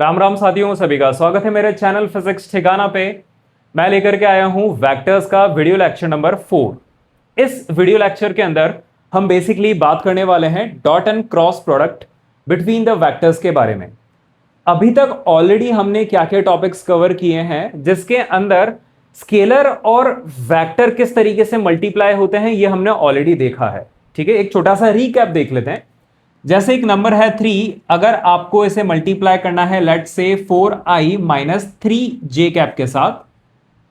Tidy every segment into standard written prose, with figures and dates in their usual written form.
राम राम साथियों, सभी का स्वागत है मेरे चैनल फिजिक्स ठिकाना पे। मैं लेकर के आया हूं वेक्टर्स का वीडियो लेक्चर नंबर 4। इस वीडियो लेक्चर के अंदर हम बेसिकली बात करने वाले हैं dot and cross product between the vectors के बारे में। अभी तक ऑलरेडी हमने क्या क्या टॉपिक्स कवर किए हैं, जिसके अंदर स्केलर और वेक्टर किस तरीके से मल्टीप्लाई होते हैं ये हमने ऑलरेडी देखा है। ठीक है, एक छोटा सा रीकैप देख लेते हैं। जैसे एक नंबर है 3, अगर आपको इसे मल्टीप्लाई करना है लेट से 4i माइनस 3j कैप के साथ,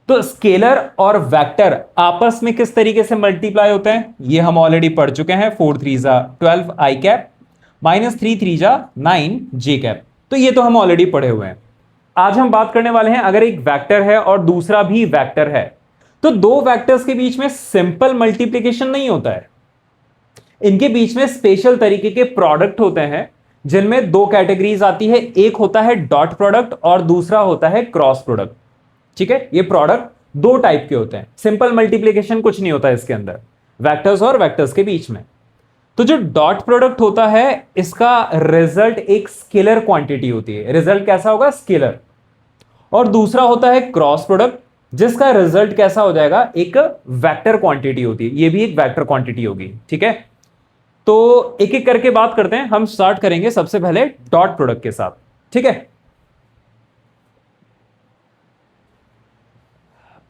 तो स्केलर और वेक्टर आपस में किस तरीके से मल्टीप्लाई होते हैं ये हम ऑलरेडी पढ़ चुके हैं। 4 3 जा 12i कैप माइनस 3 3 जा 9j कैप, तो ये तो हम ऑलरेडी पढ़े हुए हैं। आज हम बात करने वाले हैं, अगर एक वेक्टर है और दूसरा भी वेक्टर है तो दो वेक्टर्स के बीच में सिंपल मल्टीप्लीकेशन नहीं होता है, इनके बीच में स्पेशल तरीके के प्रोडक्ट होते हैं जिनमें दो कैटेगरीज आती है। एक होता है डॉट प्रोडक्ट और दूसरा होता है क्रॉस प्रोडक्ट। ठीक है, ये प्रोडक्ट दो टाइप के होते हैं। सिंपल मल्टीप्लिकेशन कुछ नहीं होता इसके अंदर वेक्टर्स और वेक्टर्स के बीच में। तो जो डॉट प्रोडक्ट होता है इसका रिजल्ट एक स्केलर क्वांटिटी होती है। रिजल्ट कैसा होगा? स्केलर। और दूसरा होता है क्रॉस प्रोडक्ट, जिसका रिजल्ट कैसा हो जाएगा? एक वेक्टर क्वांटिटी होती है। ये भी एक वेक्टर क्वांटिटी होगी। ठीक है, तो एक एक करके बात करते हैं। हम स्टार्ट करेंगे सबसे पहले डॉट प्रोडक्ट के साथ। ठीक है,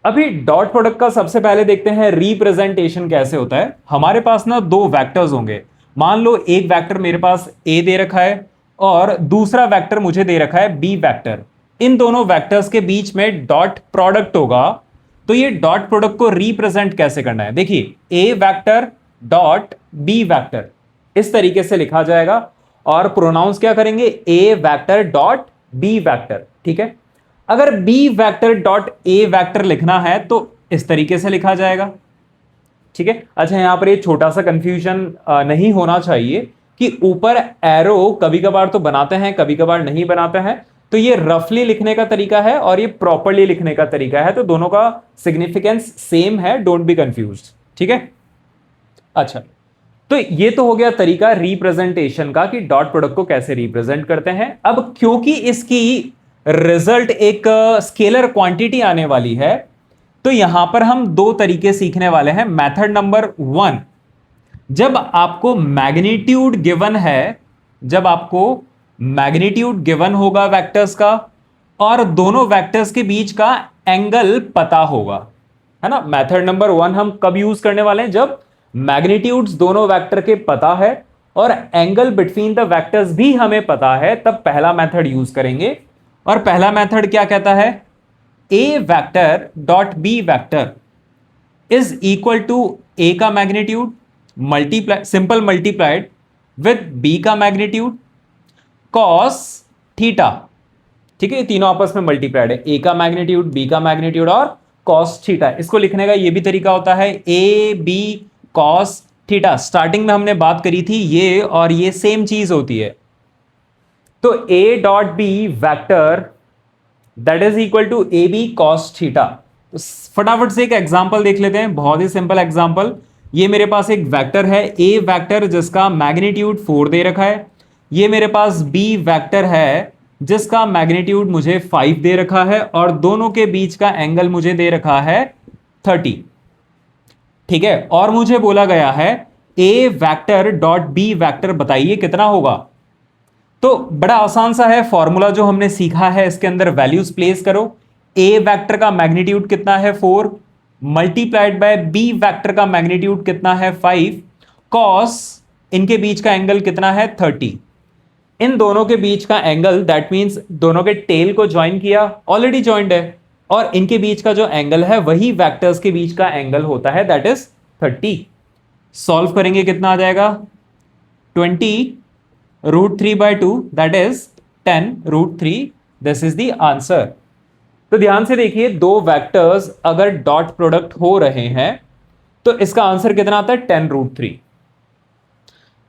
अभी डॉट प्रोडक्ट का सबसे पहले देखते हैं रिप्रेजेंटेशन कैसे होता है। हमारे पास ना दो वेक्टर्स होंगे। मान लो एक वेक्टर मेरे पास ए दे रखा है और दूसरा वेक्टर मुझे दे रखा है बी वेक्टर। इन दोनों वेक्टर्स के बीच में डॉट प्रोडक्ट होगा। तो ये डॉट प्रोडक्ट को रिप्रेजेंट कैसे करना है? देखिए, A vector dot B vector इस तरीके से लिखा जाएगा और प्रोनाउंस क्या करेंगे? A vector dot B vector. ठीक है, अगर B vector dot A vector लिखना है तो इस तरीके से लिखा जाएगा। ठीक है, अच्छा यहां पर ये छोटा सा कंफ्यूजन नहीं होना चाहिए कि ऊपर एरो कभी कभार तो बनाते हैं कभी कभार नहीं बनाते हैं। तो ये रफली लिखने का तरीका है और ये प्रॉपरली लिखने का तरीका है, तो दोनों का सिग्निफिकेंस सेम है, डोंट बी कंफ्यूज्ड। ठीक है, अच्छा तो ये तो हो गया तरीका रिप्रेजेंटेशन का कि डॉट प्रोडक्ट को कैसे रिप्रेजेंट करते हैं। अब क्योंकि इसकी रिजल्ट एक स्केलर क्वांटिटी आने वाली है, तो यहां पर हम दो तरीके सीखने वाले हैं। मेथड नंबर 1, जब आपको मैग्नीट्यूड गिवन है, जब आपको मैग्नीट्यूड गिवन होगा वेक्टर्स का और दोनों वेक्टर्स के बीच का एंगल पता होगा, है ना। मेथड नंबर 1 हम कब यूज करने वाले हैं? जब मैग्नीट्यूड्स दोनों वेक्टर के पता है और एंगल बिटवीन द वेक्टर्स भी हमें पता है, तब पहला मेथड यूज करेंगे। और पहला मेथड क्या कहता है? A vector dot B vector is equal to A का magnitude multiply simple multiplied with B का मैग्नीट्यूड कॉस थीटा। ठीक है, ये तीनों आपस में मल्टीप्लाइड है, ए का मैग्नीट्यूड, बी का मैग्नीट्यूड और कॉस थीटा। इसको लिखने का ये भी तरीका होता है, A B cos theta. Starting में हमने बात करी थी, ये और ये सेम चीज होती है। तो A dot B vector that is equal to A B cos theta. तो फटाफट से एक एग्जांपल देख लेते हैं, बहुत ही सिंपल एग्जांपल। ये मेरे पास एक वेक्टर है ए वेक्टर जिसका मैग्नीट्यूड 4 दे रखा है। ये मेरे पास बी वेक्टर है जिसका मैग्नीट्यूड मुझे 5 दे रखा है और दोनों के बीच का एंगल मुझे दे रखा है 30। ठीक है, और मुझे बोला गया है A vector dot B vector बताइए कितना होगा। तो बड़ा आसान सा है, फॉर्मूला जो हमने सीखा है इसके अंदर वैल्यूज प्लेस करो। ए वेक्टर का मैग्नीट्यूड कितना है? 4 मल्टीप्लाइड बाय बी वेक्टर का मैग्नीट्यूड कितना है? 5 कॉस इनके बीच का एंगल कितना है? 30। इन दोनों के बीच का एंगल दैट मींस दोनों के टेल को ज्वाइन किया, ऑलरेडी ज्वाइंड है, और इनके बीच का जो एंगल है वही वेक्टर्स के बीच का एंगल होता है, दैट इज 30। सॉल्व करेंगे कितना आ जाएगा? 20 √3/2 that is 10 √3। This is the answer. तो ध्यान से देखिए, दो वेक्टर्स अगर डॉट प्रोडक्ट हो रहे हैं तो इसका आंसर कितना आता है? 10 √3।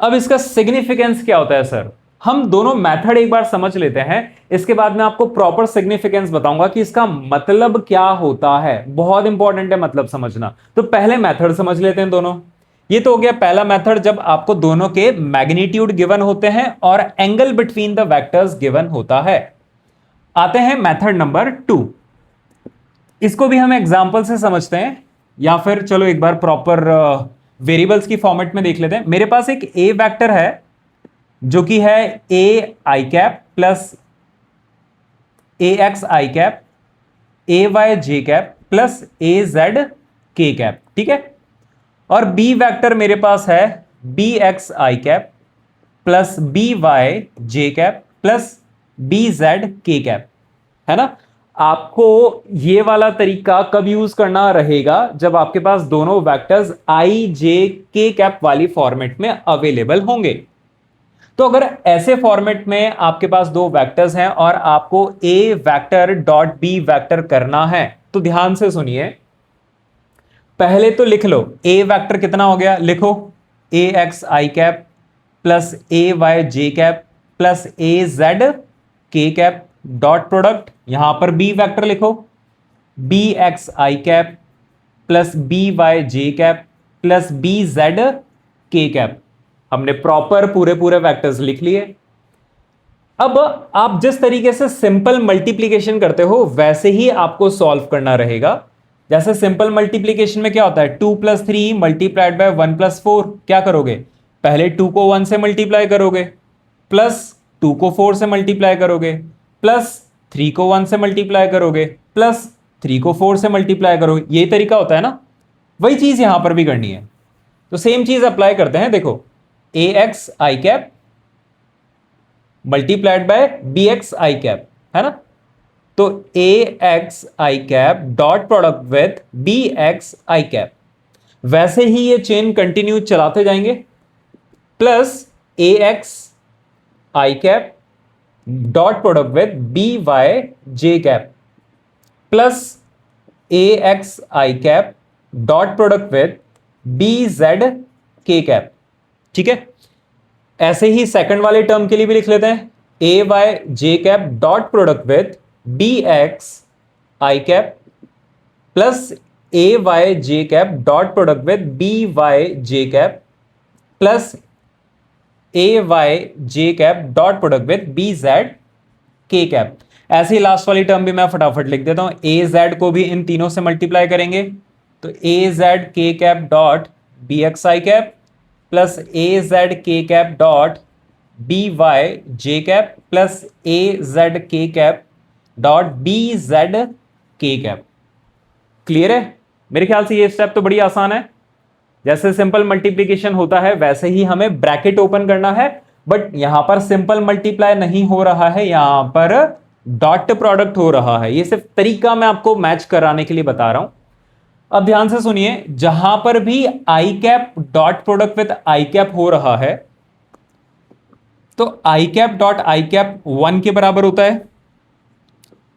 अब इसका सिग्निफिकेंस क्या होता है सर? हम दोनों मेथड एक बार समझ लेते हैं, इसके बाद मैं आपको प्रॉपर सिग्निफिकेंस बताऊंगा कि इसका मतलब क्या होता है। बहुत इंपॉर्टेंट है मतलब समझना। तो पहले मेथड समझ लेते हैं दोनों। ये तो हो गया पहला मेथड, जब आपको दोनों के मैग्नीट्यूड गिवन होते हैं और angle between the vectors given होता है। आते हैं मेथड नंबर 2। इसको भी हम एग्जाम्पल से समझते हैं, या फिर चलो एक बार प्रॉपर वेरिएबल्स की फॉर्मेट में देख लेते हैं। मेरे पास एक ए वेक्टर है जो कि है ए आई cap plus A X I cap, A Y J cap plus A Z K cap, ठीक है। और बी वेक्टर मेरे पास है B X I cap plus B Y J cap plus B Z K cap, है ना। आपको ये वाला तरीका कब यूज करना रहेगा, जब आपके पास दोनों वेक्टर्स आई जे के कैप वाली फॉर्मेट में अवेलेबल होंगे। तो अगर ऐसे फॉर्मेट में आपके पास दो वेक्टर्स हैं और आपको ए वेक्टर डॉट बी वेक्टर करना है, तो ध्यान से सुनिए। पहले तो लिख लो ए वेक्टर कितना हो गया, लिखो ए X I cap plus A Y J cap plus A Z K cap dot product, यहां पर बी वेक्टर लिखो B X I cap plus B Y J cap plus B Z K cap. हमने proper पूरे पूरे vectors लिख लिए। अब आप जिस तरीके से सिंपल मल्टीप्लीकेशन करते हो वैसे ही आपको सॉल्व करना रहेगा। जैसे सिंपल मल्टीप्लीकेशन में क्या होता है, 2 + 3 मल्टीप्लाइड बाय 1 + 4, क्या करोगे, पहले 2 को 1 से मल्टीप्लाई करोगे, प्लस 2 को 4 से मल्टीप्लाई करोगे, प्लस 3 को 1 से मल्टीप्लाई करोगे, प्लस 3 को 4 से मल्टीप्लाई करोगे। ये तरीका होता है ना, वही चीज यहां पर भी करनी है। तो सेम चीज अप्लाई करते हैं। देखो A X I cap multiplied by B X I cap, है ना। तो A X I cap dot product with B X I cap, वैसे ही ये चेन कंटिन्यू चलाते जाएंगे, plus A X I cap dot product with B Y J cap plus A X I cap dot product with B Z K cap, ठीक है। ऐसे ही second वाले term के लिए भी लिख लेते हैं A Y J cap dot product with B X I cap plus A Y J cap dot product with B Y J cap plus A Y J cap dot product with B Z K cap. ऐसे ही last वाली term भी मैं फटाफट लिख देता हूं, ए Z को भी इन तीनों से मल्टीप्लाई करेंगे, तो ए Z K cap dot B X I cap plus A Z K cap dot B Y J cap plus A Z K cap dot B Z K cap. Clear है? मेरे ख्याल से ये स्टेप तो बड़ी आसान है। जैसे सिंपल मल्टीप्लीकेशन होता है वैसे ही हमें ब्रैकेट ओपन करना है, बट यहां पर सिंपल मल्टीप्लाई नहीं हो रहा है, यहां पर डॉट प्रोडक्ट हो रहा है। ये सिर्फ तरीका मैं आपको मैच कराने के लिए बता रहा हूं। अब ध्यान से सुनिए, जहां पर भी I cap dot product with I cap हो रहा है, तो I cap dot I cap 1 के बराबर होता है,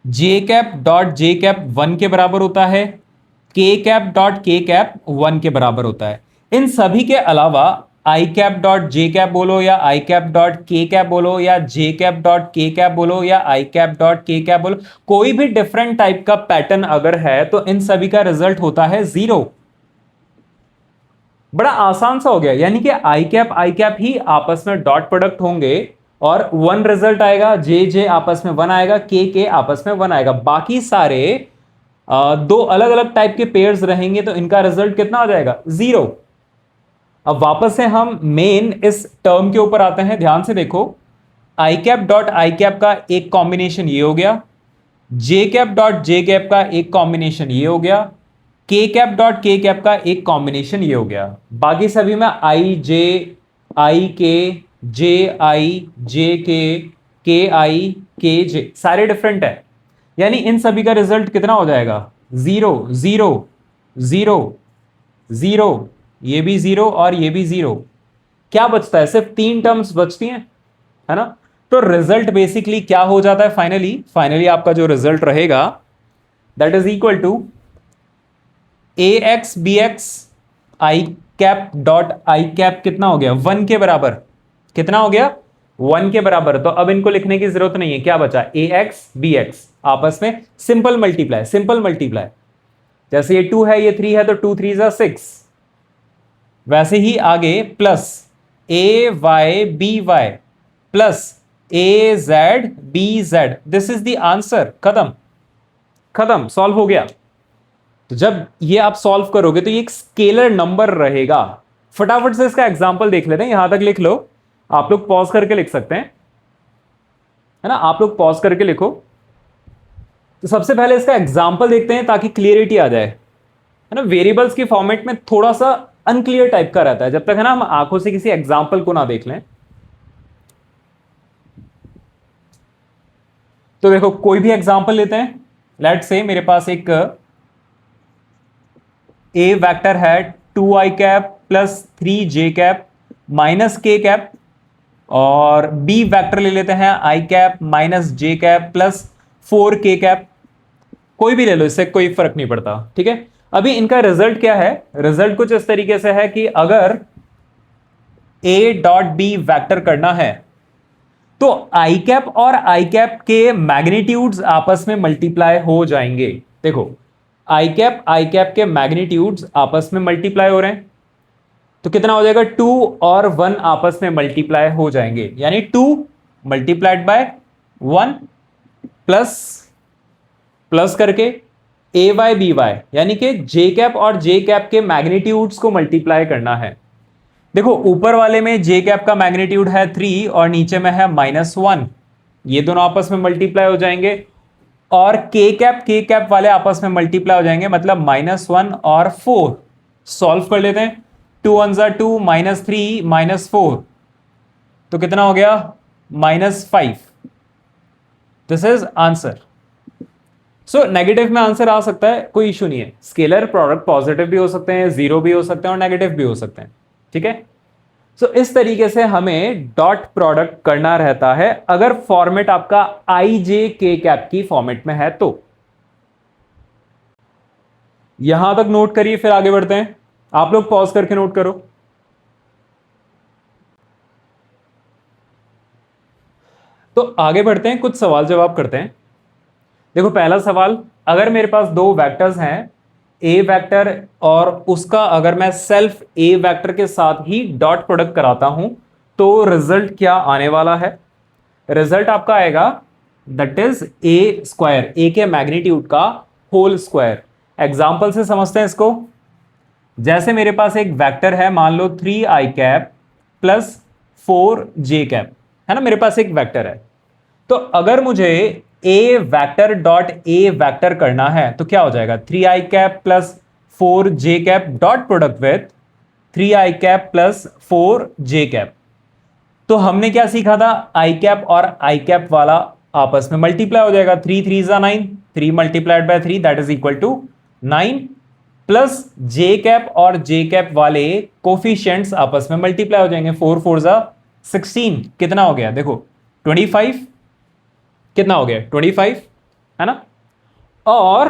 J cap dot J cap 1 के बराबर होता है, के कैप डॉट के कैप 1 के बराबर होता है। इन सभी के अलावा आई कैप डॉट जे कैप बोलो या आई कैप डॉट के कैप बोलो या जे कैप डॉट के कैप बोलो या आई कैप डॉट के कैप बोलो, कोई भी डिफरेंट टाइप का पैटर्न अगर है तो इन सभी का रिजल्ट होता है 0। बड़ा आसान सा हो गया, यानी कि आई कैप ही आपस में डॉट प्रोडक्ट होंगे और 1 रिजल्ट आएगा, जे जे आपस में 1 आएगा, के आपस में 1 आएगा। बाकी सारे दो अलग अलग टाइप के पेयर्स रहेंगे तो इनका रिजल्ट कितना आ जाएगा, 0। अब वापस से हम मेन इस टर्म के ऊपर आते हैं। ध्यान से देखो, आई कैप डॉट आई कैप का एक कॉम्बिनेशन ये हो गया, जे कैप डॉट जे कैप का एक कॉम्बिनेशन ये हो गया, के कैप डॉट के कैप का एक कॉम्बिनेशन ये हो गया। बाकी सभी में आई जे, आई के, जे आई, जे के आई, के जे सारे डिफरेंट है, यानी इन सभी का रिजल्ट कितना हो जाएगा, 0 0 0 0, ये भी 0 और ये भी 0। क्या बचता है, सिर्फ 3 टर्म्स बचती हैं, है ना। तो रिजल्ट बेसिकली क्या हो जाता है, फाइनली आपका जो रिजल्ट रहेगा that is equal to A X B X I cap dot I cap कितना हो गया, 1 के बराबर। कितना हो गया, 1 के बराबर। तो अब इनको लिखने की जरूरत नहीं है, क्या बचा, ए एक्स बी एक्स आपस में सिंपल मल्टीप्लाई। जैसे ये 2 है ये 3 है तो 2 3 जा 6, वैसे ही आगे plus A Y B Y plus A Z B Z, this is the answer. खत्म, खत्म, सॉल्व हो गया। तो जब ये आप सॉल्व करोगे तो ये एक स्केलर नंबर रहेगा। फटाफट से इसका एग्जांपल देख लेते हैं, यहां तक लिख लो, आप लोग पॉज करके लिख सकते हैं, है ना, आप लोग पॉज करके लिखो। तो सबसे पहले इसका एग्जांपल देखते हैं ताकि क्लियरिटी आ जाए, है ना। वेरिएबल्स की फॉर्मेट में थोड़ा सा अनक्लियर टाइप का रहता है जब तक, है ना, हम आंखों से किसी एग्जांपल को ना देख लें। तो देखो कोई भी एग्जांपल लेते हैं। लेट्स से मेरे पास एक ए वेक्टर है 2i cap plus 3j cap minus k cap, और बी वेक्टर ले लेते हैं i cap minus j cap plus 4k cap. कोई भी ले लो, इससे कोई फर्क नहीं पड़ता, ठीक है। अभी इनका रिजल्ट क्या है? रिजल्ट कुछ इस तरीके से है कि अगर a डॉट बी वेक्टर करना है तो i कैप और i कैप के मैग्नीट्यूड्स आपस में मल्टीप्लाई हो जाएंगे। देखो i कैप के मैग्नीट्यूड्स आपस में मल्टीप्लाई हो रहे हैं, तो कितना हो जाएगा? 2 और 1 आपस में मल्टीप्लाई हो जाएंगे, यानी 2 मल्टीप्लाइड बाय 1 प्लस प्लस करके ए वाई बी वाई, यानी कि जे कैप और जे कैप के मैग्नीट्यूड्स को मल्टीप्लाई करना है। देखो ऊपर वाले में जे कैप का मैग्नीट्यूड है 3 और नीचे में है -1, ये दोनों आपस में मल्टीप्लाई हो जाएंगे, और के कैप वाले आपस में मल्टीप्लाई हो जाएंगे, मतलब -1 और 4। सॉल्व कर लेते हैं, 2 1 ज़ा 2 -3 -4, तो कितना हो गया? -5। This is answer. So negative में आंसर आ सकता है, कोई इशू नहीं है। स्केलर प्रोडक्ट पॉजिटिव भी हो सकते हैं, जीरो भी हो सकते हैं और नेगेटिव भी हो सकते हैं, ठीक है। सो इस तरीके से हमें डॉट प्रोडक्ट करना रहता है अगर फॉर्मेट आपका आई जे के कैप की फॉर्मेट में है तो। यहां तक नोट करिए, फिर आगे बढ़ते हैं। आप लोग पॉज करके नोट करो। तो आगे बढ़ते हैं, कुछ सवाल जवाब करते हैं। देखो पहला सवाल, अगर मेरे पास दो वेक्टर्स हैं ए वेक्टर और उसका अगर मैं सेल्फ ए वेक्टर के साथ ही डॉट प्रोडक्ट कराता हूं तो रिजल्ट क्या आने वाला है? रिजल्ट आपका आएगा दैट इज ए स्क्वायर, ए के मैग्नीट्यूड का होल स्क्वायर। एग्जाम्पल से समझते हैं इसको। जैसे मेरे पास एक वेक्टर है, मान लो 3i cap plus 4j cap, है ना, मेरे पास एक वेक्टर है। तो अगर मुझे ए वेक्टर डॉट ए वेक्टर करना है तो क्या हो जाएगा? 3i cap plus 4j cap dot product with 3i cap plus 4j cap. तो हमने क्या सीखा था? i कैप और i कैप वाला आपस में मल्टीप्लाई हो जाएगा, 3 3 ज़ा 9, 3 multiplied by 3 that is equal to 9, plus j cap और j कैप वाले कोफिशिएंट्स आपस में मल्टीप्लाई हो जाएंगे, 4 4 ज़ा 16, कितना हो गया? देखो 25, कितना हो गया? 25, है ना। और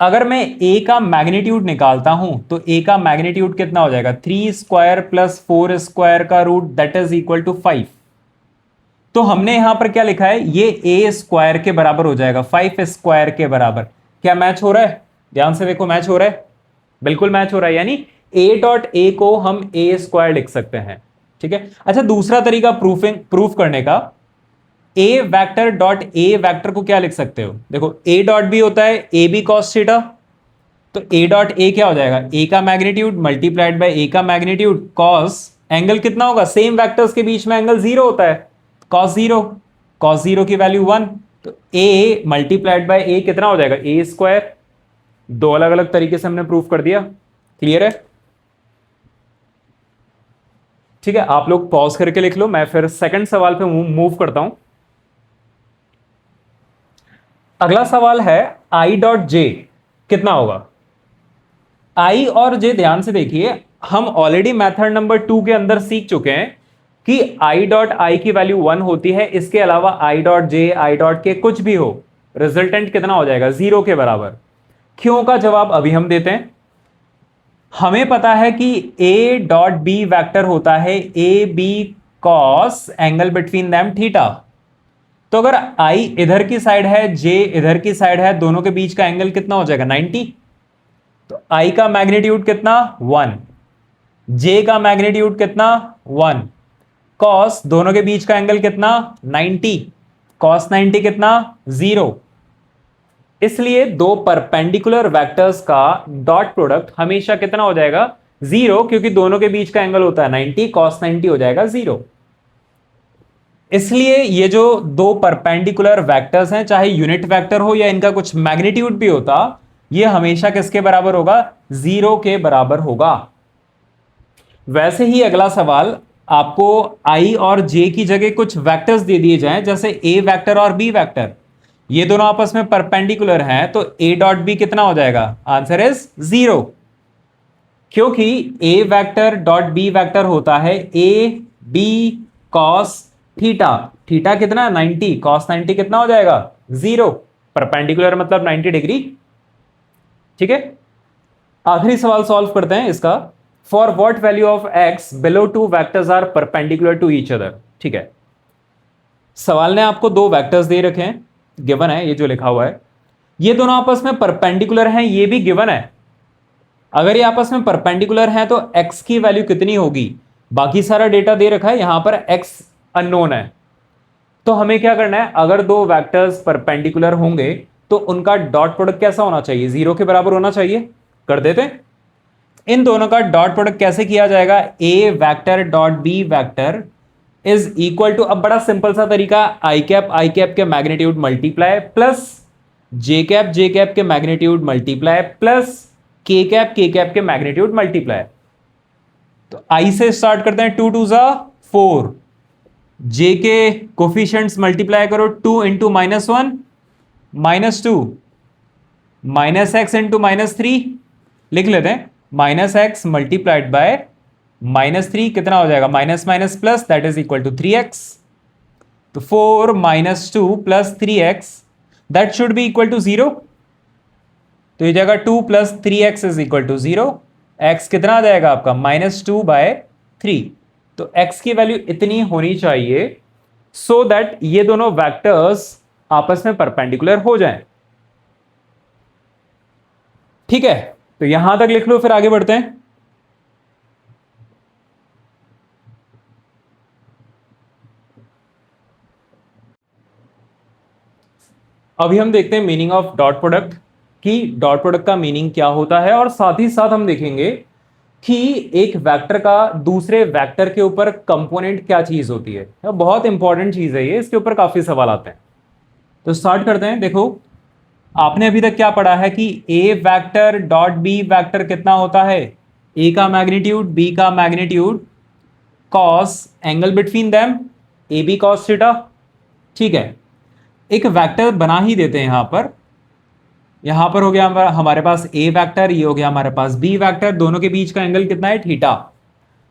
अगर मैं a का मैग्नीट्यूड निकालता हूं तो a का मैग्नीट्यूड कितना हो जाएगा? 3 स्क्वायर प्लस 4 स्क्वायर का root that is equal to 5। तो हमने यहां पर क्या लिखा है? ये a स्क्वायर के बराबर हो जाएगा, 5 स्क्वायर के बराबर। क्या मैच हो रहा है? ध्यान से देखो, मैच हो रहा है, बिल्कुल मैच हो रहा है, यानी a डॉट ए को हम a स्क्वायर लिख सकते हैं, ठीक है। अच्छा दूसरा तरीका प्रूफ करने का, ए वेक्टर डॉट ए वेक्टर को क्या लिख सकते हो? देखो ए डॉट बी होता है ए बी कॉस थीटा, तो ए डॉट ए क्या हो जाएगा? ए का मैग्नीट्यूड मल्टीप्लाइड बाय ए का मैग्नीट्यूड कॉस, एंगल कितना होगा? सेम वेक्टर्स के बीच में एंगल 0 होता है, कॉस 0, कॉस 0 की वैल्यू 1, तो ए मल्टीप्लाइड बाय ए कितना हो जाएगा? ए स्क्वायर। दो अलग अलग तरीके से हमने प्रूफ कर दिया, क्लियर है? ठीक है, आप लोग पॉज करके लिख लो, मैं फिर सेकंड सवाल पे मूव करता हूं। अगला सवाल है आई डॉट जे कितना होगा? आई और जे ध्यान से देखिए, हम ऑलरेडी मेथड नंबर 2 के अंदर सीख चुके हैं कि आई डॉट आई की वैल्यू 1 होती है, इसके अलावा I dot J I dot के कुछ भी हो, रिजल्टेंट कितना हो जाएगा? 0 के बराबर। क्यों का जवाब अभी हम देते हैं। हमें पता है कि ए डॉट बी वेक्टर होता है A B cos angle between them theta. तो अगर i इधर की साइड है, j इधर की साइड है, दोनों के बीच का एंगल कितना हो जाएगा? 90। तो i का मैग्नीट्यूड कितना? 1, j का मैग्नीट्यूड कितना? 1, कॉस दोनों के बीच का एंगल कितना 90, कॉस 90 कितना 0। इसलिए दो परपेंडिकुलर वेक्टर्स का डॉट प्रोडक्ट हमेशा कितना हो जाएगा 0, क्योंकि दोनों के बीच का एंगल होता है 90, कॉस 90 हो जाएगा 0। इसलिए ये जो दो परपेंडिकुलर वेक्टर्स हैं, चाहे यूनिट वेक्टर हो या इनका कुछ मैग्नीट्यूड भी होता, ये हमेशा किसके बराबर होगा 0 के बराबर होगा। वैसे ही अगला सवाल, आपको i और j की जगह कुछ वेक्टर्स दे दिए जाएं, जैसे a वेक्टर और b वेक्टर, ये दोनों आपस में परपेंडिकुलर हैं, तो a डॉट b कितना हो जाएगा, आंसर इज 0, क्योंकि a vector dot b vector होता है a b cos theta, theta कितना 90, cos 90 कितना हो जाएगा 0, परपेंडिकुलर मतलब 90 डिग्री। ठीक है, आखिरी सवाल सॉल्व करते हैं इसका। For what value of x below two vectors are perpendicular to each other. ठीक है, सवाल ने आपको दो वेक्टर्स दे रखे हैं, गिवन है ये जो लिखा हुआ है, ये दोनों आपस में परपेंडिकुलर हैं, ये भी गिवन है। अगर ये आपस में परपेंडिकुलर हैं तो x की वैल्यू कितनी होगी, बाकी सारा डेटा दे रखा है, यहां पर x अननोन है। तो हमें क्या करना है, अगर दो वेक्टर्स परपेंडिकुलर होंगे तो उनका डॉट प्रोडक्ट कैसा होना चाहिए, 0 के बराबर होना चाहिए। कर देते हैं, इन दोनों का डॉट प्रोडक्ट कैसे किया जाएगा, a vector dot b vector is equal to, अब बड़ा सिंपल सा तरीका, आई कैप के magnitude multiply plus J cap के magnitude multiply plus K cap के मैग्नीट्यूड मल्टीप्लाई। तो आई से स्टार्ट करते हैं, 2 2 ज़ा 4, जे के कोफिशिएंट्स मल्टीप्लाई करो, 2 इंटू -1 -2 -x इंटू -3, लिख लेते हैं, -x मल्टीप्लाइड बाय -3 कितना हो जाएगा, minus minus plus, that is equal to 3x। तो 4 -2 plus 3x that should be equal to 0। तो ये जाएगा 2 plus 3x is equal to 0। x कितना आ जाएगा आपका -2/3। तो x की वैल्यू इतनी होनी चाहिए सो दैट ये दोनों वेक्टर्स आपस में परपेंडिकुलर हो जाएं। ठीक है, तो यहां तक लिख लो, फिर आगे बढ़ते हैं। अभी हम देखते हैं मीनिंग ऑफ डॉट प्रोडक्ट, कि डॉट प्रोडक्ट का मीनिंग क्या होता है, और साथ ही साथ हम देखेंगे कि एक वेक्टर का दूसरे वेक्टर के ऊपर कंपोनेंट क्या चीज होती है। बहुत इंपॉर्टेंट चीज है ये, इसके ऊपर काफी सवाल आते हैं। तो स्टार्ट करते हैं। देखो, आपने अभी तक क्या पढ़ा है कि a vector dot b vector कितना होता है, a का मैग्नीट्यूड b का magnitude cos angle between them A B cos theta. ठीक है, एक वेक्टर बना ही देते हैं यहां पर हो गया हमारे पास a वेक्टर, ये हो गया हमारे पास b वेक्टर, दोनों के बीच का एंगल कितना है थीटा।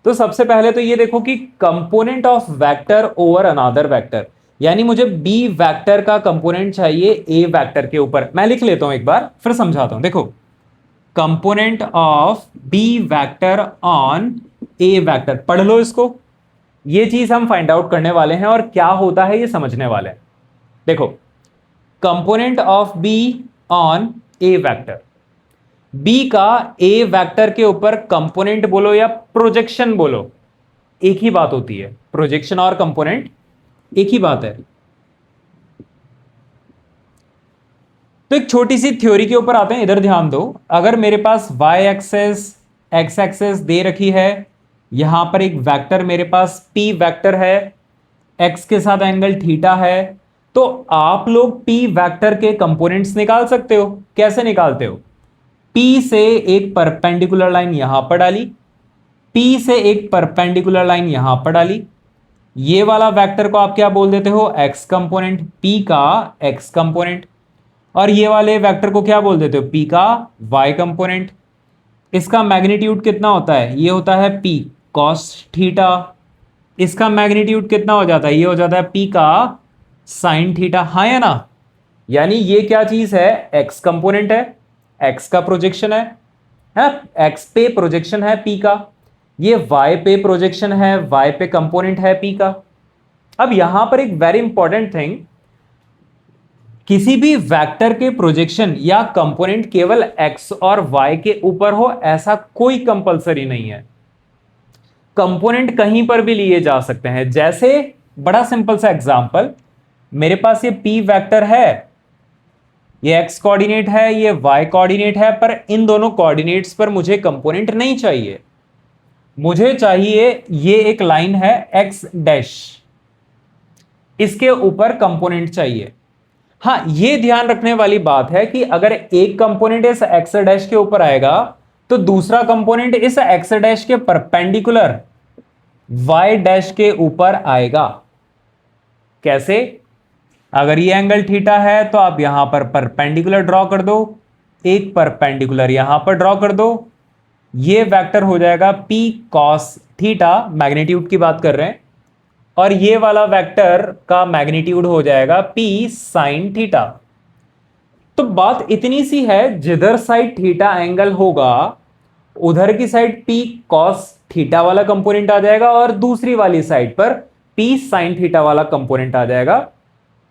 तो सबसे पहले तो ये देखो कि component of vector over another vector, यानी मुझे b वेक्टर का कंपोनेंट चाहिए a वेक्टर के ऊपर। मैं लिख लेता हूं एक बार, फिर समझाता हूं। देखो, component of b vector on a vector, पढ़ लो इसको, ये चीज हम फाइंड आउट करने वाले हैं और क्या होता है ये समझने वाले हैं। देखो, component of b on a vector, b का a वेक्टर के ऊपर कंपोनेंट बोलो या प्रोजेक्शन बोलो, एक ही बात होती है, प्रोजेक्शन और कंपोनेंट एक ही बात है। तो एक छोटी सी थ्योरी के ऊपर आते हैं, इधर ध्यान दो। अगर मेरे पास y एक्सेस x एक्सेस दे रखी है, यहां पर एक वेक्टर मेरे पास p वेक्टर है, x के साथ एंगल थीटा है, तो आप लोग p वेक्टर के कंपोनेंट्स निकाल सकते हो। कैसे निकालते हो, p से एक परपेंडिकुलर लाइन यहां पर डाली, p से एक परपेंडिकुलर लाइन यहां पर डाली, ये वाला वेक्टर को आप क्या बोल देते हो, x कंपोनेंट, p का x कंपोनेंट, और ये वाले वेक्टर को क्या बोल देते हो, p का y कंपोनेंट। इसका मैग्नीट्यूड कितना होता है, ये होता है p cos थीटा, इसका मैग्नीट्यूड कितना हो जाता है, ये हो जाता है p का sin थीटा। हाँ या ना, यानी ये क्या चीज है, x कंपोनेंट है, x का प्रोजेक्शन है, x पे प्रोजेक्शन है p का, ये y पे प्रोजेक्शन है, y पे कंपोनेंट है p का। अब यहां पर एक वेरी इंपॉर्टेंट थिंग, किसी भी वेक्टर के प्रोजेक्शन या कंपोनेंट केवल x और y के ऊपर हो ऐसा कोई कंपलसरी नहीं है। कंपोनेंट कहीं पर भी लिए जा सकते हैं। जैसे बड़ा सिंपल सा एग्जांपल, मेरे पास ये p वेक्टर है, ये x कोऑर्डिनेट है, ये y कोऑर्डिनेट है, पर इन दोनों कोऑर्डिनेट्स पर मुझे कंपोनेंट नहीं चाहिए। मुझे चाहिए ये एक लाइन है x डैश, इसके ऊपर कंपोनेंट चाहिए। हां, ये ध्यान रखने वाली बात है कि अगर एक कंपोनेंट इस x डैश के ऊपर आएगा तो दूसरा कंपोनेंट इस x डैश के परपेंडिकुलर y डैश के ऊपर आएगा। कैसे? अगर ये एंगल थीटा है तो आप यहां पर परपेंडिकुलर ड्रॉ कर दो, एक परपेंडिकुलर यहां पर ड्रॉ कर दो, ये वेक्टर हो जाएगा p cos थीटा, मैग्नीट्यूड की बात कर रहे हैं, और ये वाला वेक्टर का मैग्नीट्यूड हो जाएगा p sin थीटा। तो बात इतनी सी है, जिधर साइड थीटा एंगल होगा उधर की साइड p cos थीटा वाला कंपोनेंट आ जाएगा और दूसरी वाली साइड पर p sin थीटा वाला कंपोनेंट आ जाएगा।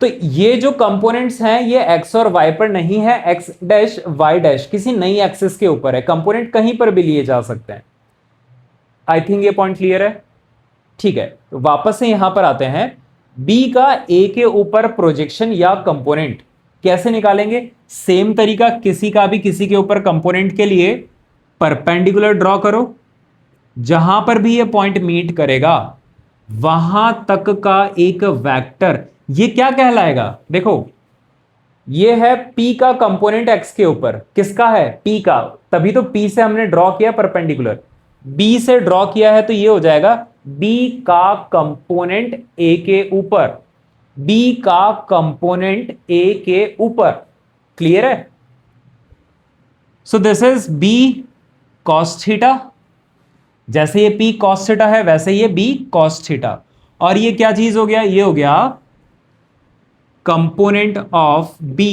तो ये जो कंपोनेंट्स हैं ये x और y पर नहीं है, x डैश y डैश किसी नई एक्सिस के ऊपर है। कंपोनेंट कहीं पर भी लिए जा सकते हैं। आई थिंक ये पॉइंट क्लियर है। ठीक है, तो वापस से यहां पर आते हैं। b का a के ऊपर प्रोजेक्शन या कंपोनेंट कैसे निकालेंगे? सेम तरीका, किसी का भी किसी के ऊपर कंपोनेंट के लिए परपेंडिकुलर ड्रॉ करो, जहां पर भी ये पॉइंट मीट करेगा वहां तक का एक वेक्टर, ये क्या कहलाएगा? देखो, ये है p का कंपोनेंट x के ऊपर, किसका है? p का, तभी तो p से हमने ड्रॉ किया परपेंडिकुलर, b से ड्रॉ किया है तो ये हो जाएगा b का कंपोनेंट a के ऊपर, b का कंपोनेंट a के ऊपर। क्लियर है? So this is b cos theta, जैसे ये p cos थीटा है वैसे ये b cos थीटा, और ये क्या चीज हो गया? ये हो गया component of b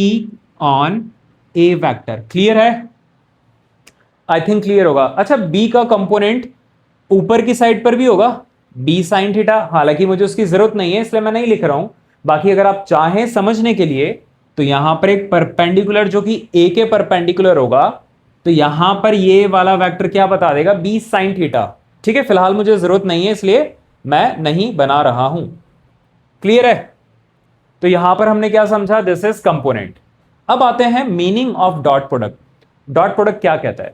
on a vector. Clear है? आई थिंक क्लियर होगा। अच्छा, b का कंपोनेंट ऊपर की साइड पर भी होगा, b sin थीटा, हालांकि मुझे उसकी जरूरत नहीं है इसलिए मैं नहीं लिख रहा हूं। बाकी अगर आप चाहें समझने के लिए तो यहां पर एक परपेंडिकुलर जो कि a के परपेंडिकुलर होगा, तो यहां पर ये वाला वेक्टर क्या बता देगा? b sin theta. ठीक है, फिलहाल मुझे जरूरत नहीं है इसलिए मैं नहीं बना रहा हूं। क्लियर है? तो यहां पर हमने क्या समझा? This is component. अब आते हैं meaning of dot product. Dot product क्या कहता है?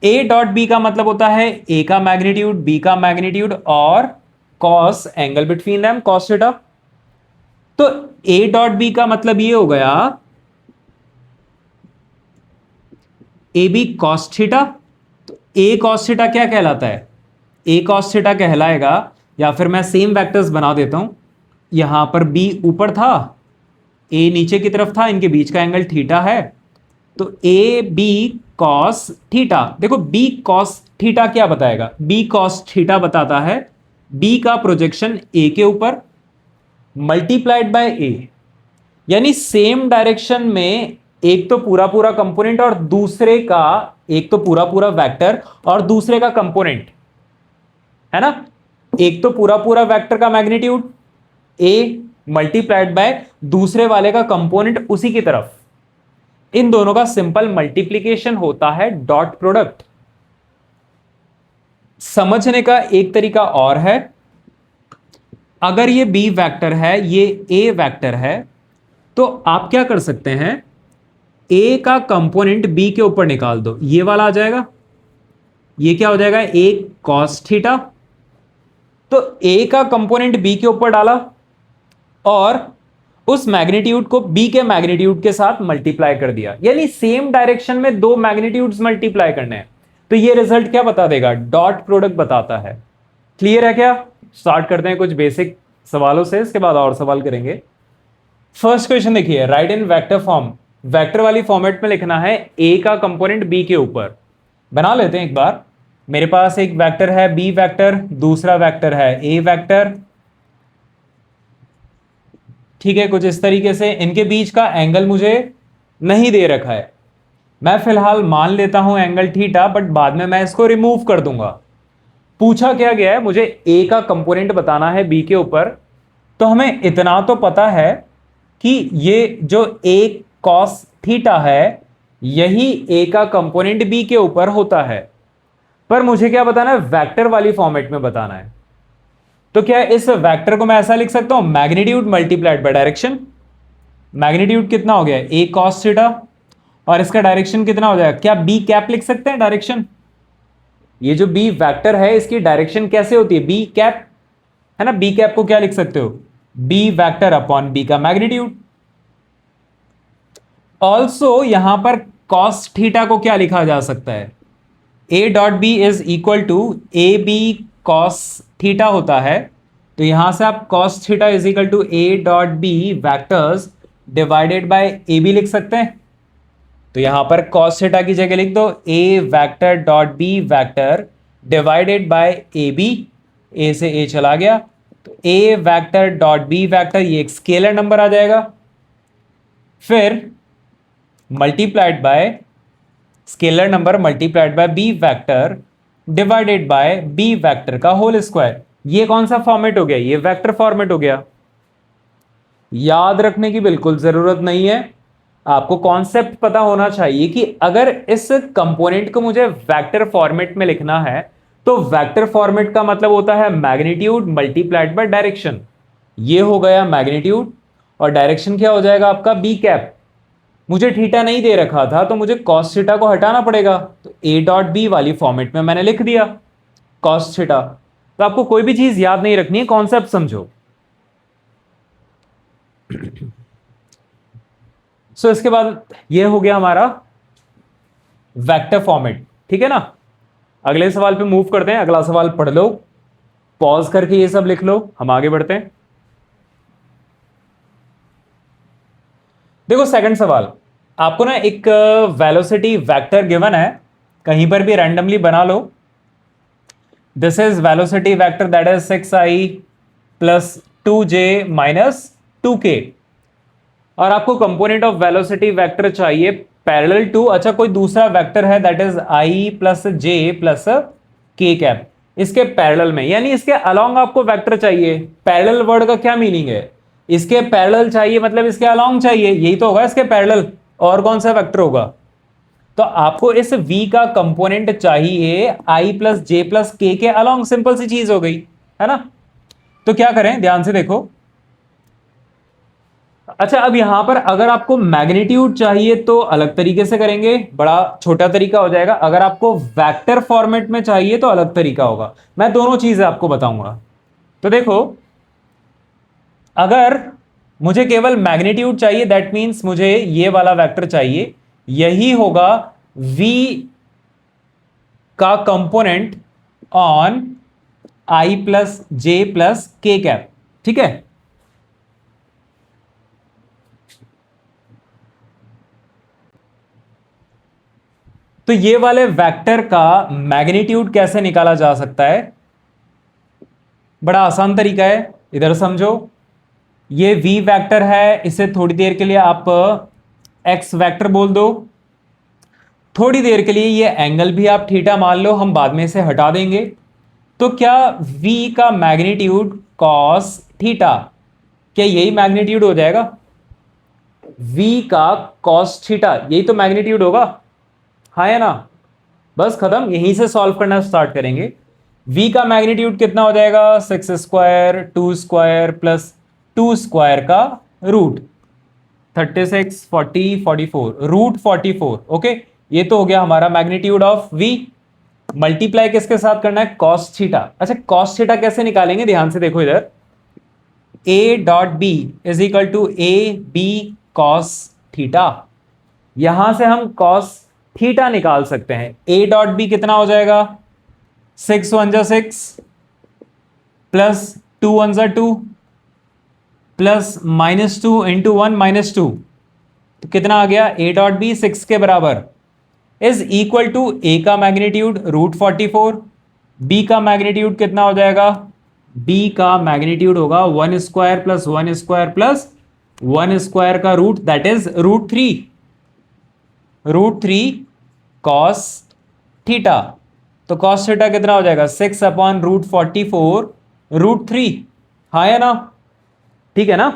ए डॉट बी का मतलब होता है ए का मैग्नीट्यूड, बी का मैग्नीट्यूड और cos angle between them, cos theta. तो ए डॉट बी का मतलब ये हो गया ए बी कॉस थीटा। तो ए कॉस थीटा क्या कहलाता है? ए कॉस थीटा कहलाएगा, या फिर मैं सेम वेक्टर्स बना देता हूं, यहां पर b ऊपर था, a नीचे की तरफ था, इनके बीच का एंगल थीटा है, तो ए बी कॉस थीटा। देखो b कॉस थीटा क्या बताएगा? b कॉस थीटा बताता है b का प्रोजेक्शन a के ऊपर मल्टीप्लाइड बाय a, यानी सेम डायरेक्शन में एक तो पूरा पूरा कंपोनेंट और दूसरे का, एक तो पूरा पूरा वेक्टर और दूसरे का कंपोनेंट, है ना? एक तो पूरा पूरा वेक्टर का मैग्नीट्यूड a मल्टीप्लाइड बाय दूसरे वाले का कंपोनेंट उसी की तरफ, इन दोनों का सिंपल मल्टीप्लिकेशन होता है डॉट प्रोडक्ट। समझने का एक तरीका और है, अगर ये b वेक्टर है, ये a वेक्टर है, तो आप क्या कर सकते हैं? a का कंपोनेंट b के ऊपर निकाल दो, ये वाला आ जाएगा, ये क्या हो जाएगा? a cos theta. तो a का कंपोनेंट b के ऊपर डाला और उस मैग्नीट्यूड को b के मैग्नीट्यूड के साथ मल्टीप्लाई कर दिया, यानी सेम डायरेक्शन में दो मैग्नीट्यूड्स मल्टीप्लाई करने हैं। तो ये रिजल्ट क्या बता देगा? डॉट प्रोडक्ट बताता है। क्लियर है क्या? स्टार्ट करते हैं कुछ बेसिक सवालों से, इसके बाद और सवाल करेंगे। फर्स्ट क्वेश्चन देखिए, राइट इन वेक्टर फॉर्म, वेक्टर वाली फॉर्मेट में लिखना है a का कंपोनेंट b के ऊपर। बना लेते हैं एक बार। मेरे पास एक वेक्टर है b वेक्टर, दूसरा वेक्टर है a वेक्टर। ठीक है, कुछ इस तरीके से इनके बीच का एंगल मुझे नहीं दे रखा है, मैं फिलहाल मान लेता हूं एंगल थीटा, बट बाद में मैं इसको रिमूव कर दूंगा। पूछा क्या गया है? मुझे a का कंपोनेंट बताना है b के ऊपर। तो हमें इतना तो पता है कि ये जो a cos थीटा है यही a का कंपोनेंट b के ऊपर होता है। पर मुझे क्या बताना है, वेक्टर वाली फॉर्मेट में बताना है। तो क्या इस वेक्टर को मैं ऐसा लिख सकता हूं, magnitude multiplied by direction. Magnitude कितना हो गया, ए कॉस थीटा, और इसका डायरेक्शन कितना हो जाएगा, क्या बी कैप लिख सकते हैं डायरेक्शन। ये जो बी वेक्टर है इसकी डायरेक्शन कैसे होती है, बी कैप, है ना। बी कैप को क्या लिख सकते हो, बी वेक्टर अपॉन बी का मैग्नीट्यूड। ऑल्सो यहां पर कॉस थीटा को क्या लिखा जा सकता है, A dot B is equal to A B cos theta होता है। तो यहां से आप cos theta is equal to A dot B vectors divided by A B लिख सकते हैं। तो यहां पर कॉस थीटा की जगह लिख दो A vector dot B vector divided by A B, A से ए चला गया, तो A vector dot B vector, ये एक स्केलर नंबर आ जाएगा, फिर multiplied by scalar number multiplied by B vector divided by B vector का होल स्क्वायर। ये कौन सा फॉर्मेट हो गया, ये वेक्टर फॉर्मेट हो गया। याद रखने की बिल्कुल जरूरत नहीं है, आपको कॉन्सेप्ट पता होना चाहिए कि अगर इस कंपोनेंट को मुझे वेक्टर फॉर्मेट में लिखना है तो वेक्टर फॉर्मेट का मतलब होता है मैग्नीट्यूड मल्टीप्लाइड बाय डायरेक्शन। ये हो गया मैग्नीट्यूड, और डायरेक्शन क्या हो जाएगा आपका, बी कैप। मुझे थीटा नहीं दे रखा था तो मुझे कॉस थीटा को हटाना पड़ेगा, तो ए डॉट बी वाली फॉर्मेट में मैंने लिख दिया कॉस थीटा। तो आपको कोई भी चीज याद नहीं रखनी है, कॉन्सेप्ट समझो। सो इसके बाद ये हो गया हमारा वेक्टर फॉर्मेट, ठीक है ना। अगले सवाल पे मूव करते हैं, अगला सवाल पढ़ लो, पॉज करके ये सब लिख लो, हम आगे बढ़ते हैं। देखो सेकंड सवाल, आपको ना एक वेलोसिटी वेक्टर गिवन है, कहीं पर भी रैंडमली बना लो। This is velocity vector that is 6i plus 2j minus 2k, और आपको कंपोनेंट ऑफ वेलोसिटी वेक्टर चाहिए पैरेलल टू, अच्छा कोई दूसरा वेक्टर है that is i plus j plus k cap, इसके पैरेलल में, यानी इसके अलोंग आपको वेक्टर चाहिए। पैरेलल वर्ड का क्या मीनिंग है, इसके पैरेलल चाहिए मतलब इसके अलोंग चाहिए, यही तो होगा इसके पैरेलल, और कौन सा वेक्टर होगा। तो आपको इस v का कंपोनेंट चाहिए i प्लस जे प्लस के अलोंग, सिंपल सी चीज हो गई, है ना। तो क्या करें, ध्यान से देखो। अच्छा अब यहां पर अगर आपको मैग्नीट्यूड चाहिए तो अलग तरीके से करेंगे, बड़ा छोटा तरीका हो जाएगा। अगर आपको वेक्टर फॉर्मेट में चाहिए तो अलग तरीका होगा, मैं दोनों चीजें आपको बताऊंगा। तो देखो, अगर मुझे केवल मैग्नीट्यूड चाहिए दैट मींस मुझे ये वाला वेक्टर चाहिए, यही होगा v का component on i plus J plus K cap, ठीक है। तो ये वाले वेक्टर का मैग्नीट्यूड कैसे निकाला जा सकता है, बड़ा आसान तरीका है, इधर समझो। ये v वेक्टर है, इसे थोड़ी देर के लिए आप x वेक्टर बोल दो, थोड़ी देर के लिए ये एंगल भी आप थीटा मान लो, हम बाद में इसे हटा देंगे। तो क्या v का मैग्नीट्यूड cos थीटा, क्या यही मैग्नीट्यूड हो जाएगा, v का cos थीटा यही तो मैग्नीट्यूड होगा, हाँ या ना। बस खत्म, यहीं से सॉल्व करना स्टार्ट करेंगे। v का मैग्नीट्यूड कितना हो जाएगा, 6 स्क्वायर 2 स्क्वायर प्लस 2 स्क्वायर का रूट, 36 40 44 रूट 44, ओके। ये तो हो गया हमारा मैग्नीट्यूड ऑफ v। मल्टीप्लाई किसके साथ करना है, cos थीटा। अच्छा cos थीटा कैसे निकालेंगे, ध्यान से देखो इधर, a dot B is equal to A B cos theta, यहां से हम cos थीटा निकाल सकते हैं। a डॉट बी कितना हो जाएगा, 6 1 जा 6 प्लस 2 1 जा 2 प्लस -2 इंटू 1 -2, तो कितना आ गया, a डॉट बी 6 के बराबर इज इक्वल टू a का मैग्नीट्यूड रूट 44, b का मैग्नीट्यूड कितना हो जाएगा, b का मैग्नीट्यूड होगा 1 square plus 1 square plus 1 square का root that is root 3 cos theta. तो कॉस थीटा कितना हो जाएगा, 6 अपॉन रूट 44 रूट 3, हाँ या ना, ठीक है ना।